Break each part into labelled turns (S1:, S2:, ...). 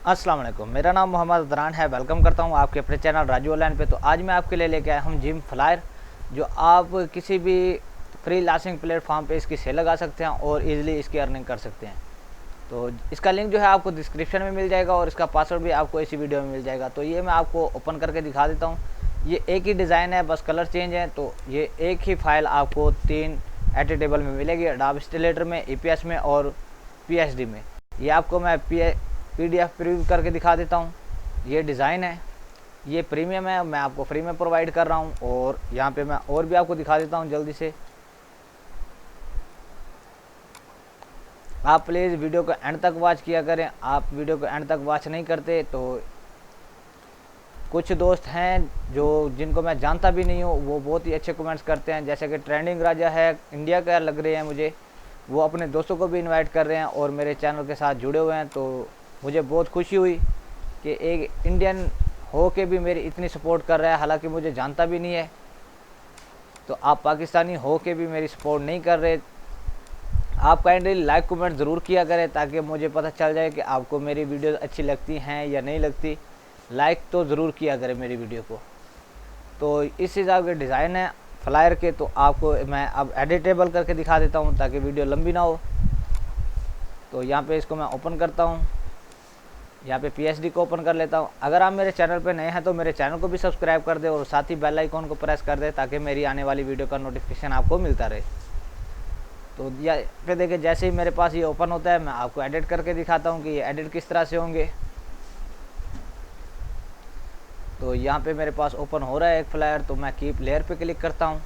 S1: अस्सलाम वालेकुम, मेरा नाम मोहम्मद अदरान है। वेलकम करता हूँ आपके अपने चैनल राजू ऑनलाइन पे। तो आज मैं आपके लिए लेके आया हूँ जिम फ्लायर, जो आप किसी भी फ्री लांसिंग प्लेटफॉर्म पे इसकी सेल लगा सकते हैं और इजीली इसकी अर्निंग कर सकते हैं। तो इसका लिंक जो है आपको डिस्क्रिप्शन में मिल जाएगा और इसका पासवर्ड भी आपको इसी वीडियो में मिल जाएगा। तो ये मैं आपको ओपन करके दिखा देता हूँ। ये एक ही डिज़ाइन है, बस कलर चेंज है। तो ये एक ही फाइल आपको 3 एडिटेबल में मिलेगी, अडोब इलस्ट्रेटर में, EPS में और PSD में। ये आपको मैं PDF प्रीव्यू करके दिखा देता हूँ। ये डिज़ाइन है, ये प्रीमियम है, मैं आपको फ्री में प्रोवाइड कर रहा हूँ। और यहाँ पे मैं और भी आपको दिखा देता हूँ जल्दी से। आप प्लीज़ वीडियो को एंड तक वॉच किया करें। आप वीडियो को एंड तक वॉच नहीं करते तो कुछ दोस्त हैं जिनको मैं जानता भी नहीं हूँ, वो बहुत ही अच्छे कमेंट्स करते हैं। जैसे कि ट्रेंडिंग राजा है, इंडिया का लग रहे हैं मुझे, वो अपने दोस्तों को भी इनवाइट कर रहे हैं और मेरे चैनल के साथ जुड़े हुए हैं। तो मुझे बहुत खुशी हुई कि एक इंडियन हो के भी मेरी इतनी सपोर्ट कर रहा है, हालांकि मुझे जानता भी नहीं है। तो आप पाकिस्तानी हो के भी मेरी सपोर्ट नहीं कर रहे। आप काइंडली लाइक कमेंट ज़रूर किया करें ताकि मुझे पता चल जाए कि आपको मेरी वीडियो अच्छी लगती हैं या नहीं लगती। लाइक तो ज़रूर किया करें मेरी वीडियो को। तो इस हिसाब के डिज़ाइन है फ्लायर के। तो आपको मैं अब एडिटेबल करके दिखा देता हूँ ताकि वीडियो लंबी ना हो। तो यहाँ पे इसको मैं ओपन करता हूँ, यहाँ पे PSD को ओपन कर लेता हूँ। अगर आप मेरे चैनल पे नए हैं तो मेरे चैनल को भी सब्सक्राइब कर दें और साथ ही बेल आइकॉन को प्रेस कर दें ताकि मेरी आने वाली वीडियो का नोटिफिकेशन आपको मिलता रहे। तो या पे देखिए, जैसे ही मेरे पास ये ओपन होता है मैं आपको एडिट करके दिखाता हूँ कि ये एडिट किस तरह से होंगे। तो यहाँ पे मेरे पास ओपन हो रहा है एक फ्लायर। तो मैं कीप लेयर पे क्लिक करता हूँ।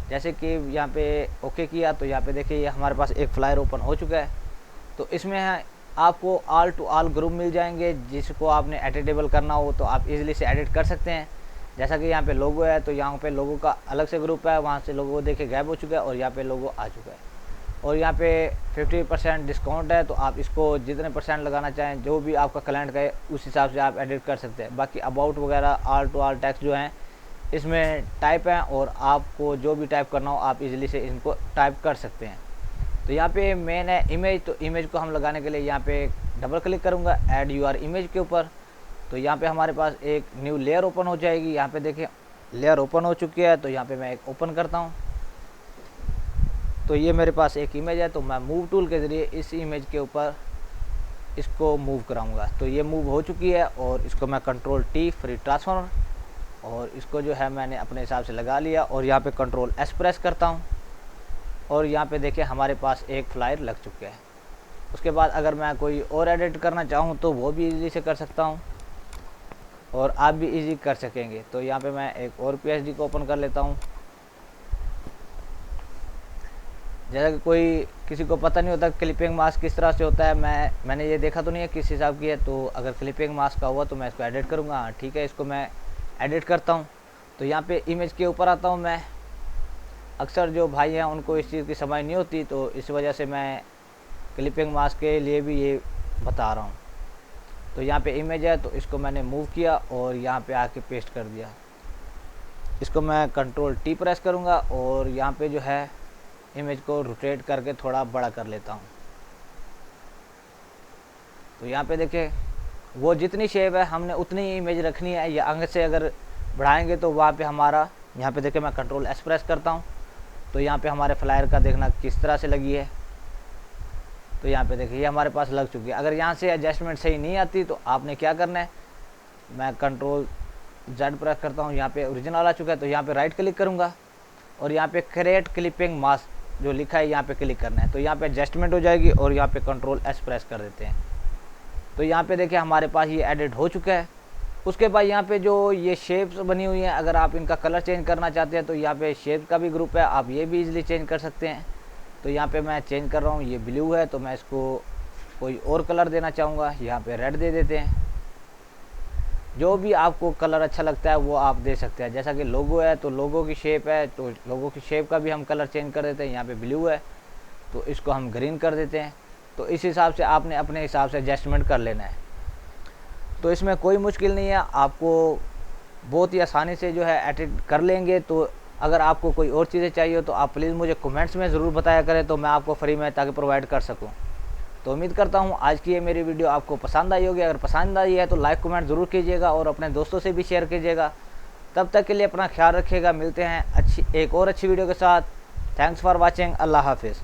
S1: जैसे कि यहाँ पे ओके किया तो यहाँ पे देखिए ये हमारे पास एक फ्लायर ओपन हो चुका है। तो इसमें है आपको ऑल टू ऑल ग्रुप मिल जाएंगे, जिसको आपने एडिटेबल करना हो तो आप इजीली से एडिट कर सकते हैं। जैसा कि यहाँ पे लोगो है, तो यहाँ पे लोगो का अलग से ग्रुप है, वहाँ से लोगो देखे गायब हो चुका है और यहाँ पे लोगो आ चुका है। और यहाँ पे 50% डिस्काउंट है, तो आप इसको जितने % लगाना चाहें, जो भी आपका क्लाइंट का है उस हिसाब से आप एडिट कर सकते हैं। बाकी अबाउट वगैरह ऑल टू ऑल टेक्स्ट जो हैं इसमें टाइप हैं और आपको जो भी टाइप करना हो आप इजीली से इनको टाइप कर सकते हैं। तो यहाँ पे मेन है इमेज। तो इमेज को हम लगाने के लिए यहाँ पे डबल क्लिक करूँगा ऐड यूर इमेज के ऊपर। तो यहाँ पे हमारे पास एक न्यू लेयर ओपन हो जाएगी। यहाँ पे देखिए लेयर ओपन हो चुकी है। तो यहाँ पे मैं एक ओपन करता हूँ। तो ये मेरे पास एक इमेज है, तो मैं मूव टूल के ज़रिए इस इमेज के ऊपर इसको मूव कराऊंगा। तो ये मूव हो चुकी है और इसको मैं Ctrl+T फ्री ट्रांसफॉर्म, और इसको जो है मैंने अपने हिसाब से लगा लिया और यहाँ पे Ctrl+S प्रेस करता हूँ। और यहाँ पे देखिए हमारे पास एक फ्लायर लग चुका है। उसके बाद अगर मैं कोई और एडिट करना चाहूँ तो वो भी इजीली से कर सकता हूँ और आप भी इजी कर सकेंगे। तो यहाँ पे मैं एक और PSD को ओपन कर लेता हूँ। जैसा कि किसी को पता नहीं होता क्लिपिंग मास्क किस तरह से होता है, मैंने ये देखा तो नहीं है किस हिसाब की है। तो अगर क्लिपिंग मास्क का हुआ तो मैं इसको एडिट करूँगा। हाँ ठीक है, इसको मैं एडिट करता हूँ। तो यहाँ पे इमेज के ऊपर आता हूँ मैं। अक्सर जो भाई हैं उनको इस चीज़ की समझ नहीं होती, तो इस वजह से मैं क्लिपिंग मास्क के लिए भी ये बता रहा हूँ। तो यहाँ पे इमेज है, तो इसको मैंने मूव किया और यहाँ पे आके पेस्ट कर दिया। इसको मैं Ctrl+T प्रेस करूँगा और यहाँ पे जो है इमेज को रोटेट करके थोड़ा बड़ा कर लेता हूँ। तो यहाँ पे देखिए वो जितनी शेप है हमने उतनी ही इमेज रखनी है, या आगे से अगर बढ़ाएंगे तो वहाँ पे हमारा, यहाँ पे देखिए मैं Ctrl+S प्रेस करता हूँ। तो यहाँ पे हमारे फ्लायर का देखना किस तरह से लगी है। तो यहाँ पे देखिए ये हमारे पास लग चुकी है। अगर यहाँ से एडजस्टमेंट सही नहीं आती तो आपने क्या करना है, मैं Ctrl+Z प्रेस करता हूँ। यहाँ पे ओरिजिनल आ चुका है। तो यहाँ पे राइट क्लिक करूँगा और यहाँ पे क्रिएट क्लिपिंग मास्क जो लिखा है यहाँ पे क्लिक करना है। तो यहाँ पे एडजस्टमेंट हो जाएगी और यहाँ पे Ctrl+S प्रेस कर देते हैं। तो यहाँ पे देखिए हमारे पास ये एडिट हो चुका है। उसके बाद यहाँ पे जो ये शेप्स बनी हुई हैं, अगर आप इनका कलर चेंज करना चाहते हैं तो यहाँ पे शेप का भी ग्रुप है, आप ये भी इजीली चेंज कर सकते हैं। तो यहाँ पे मैं चेंज कर रहा हूँ, ये ब्लू है तो मैं इसको कोई और कलर देना चाहूँगा, यहाँ पे रेड दे देते हैं। जो भी आपको कलर अच्छा लगता है वो आप दे सकते हैं। जैसा कि लोगो है तो लोगो की शेप है, तो लोगो की शेप का भी हम कलर चेंज कर देते हैं। यहाँ पे ब्लू है तो इसको हम ग्रीन कर देते हैं। तो इस हिसाब से आपने अपने हिसाब से एडजस्टमेंट कर लेना है। तो इसमें कोई मुश्किल नहीं है, आपको बहुत ही आसानी से जो है एडिट कर लेंगे। तो अगर आपको कोई और चीज़ें चाहिए तो आप प्लीज़ मुझे कमेंट्स में ज़रूर बताया करें, तो मैं आपको फ्री में ताकि प्रोवाइड कर सकूं। तो उम्मीद करता हूँ आज की ये मेरी वीडियो आपको पसंद आई होगी। अगर पसंद आई है तो लाइक कमेंट ज़रूर कीजिएगा और अपने दोस्तों से भी शेयर कीजिएगा। तब तक के लिए अपना ख्याल रखिएगा। मिलते हैं एक और अच्छी वीडियो के साथ। Thanks for watching. अल्लाह हाफिज़।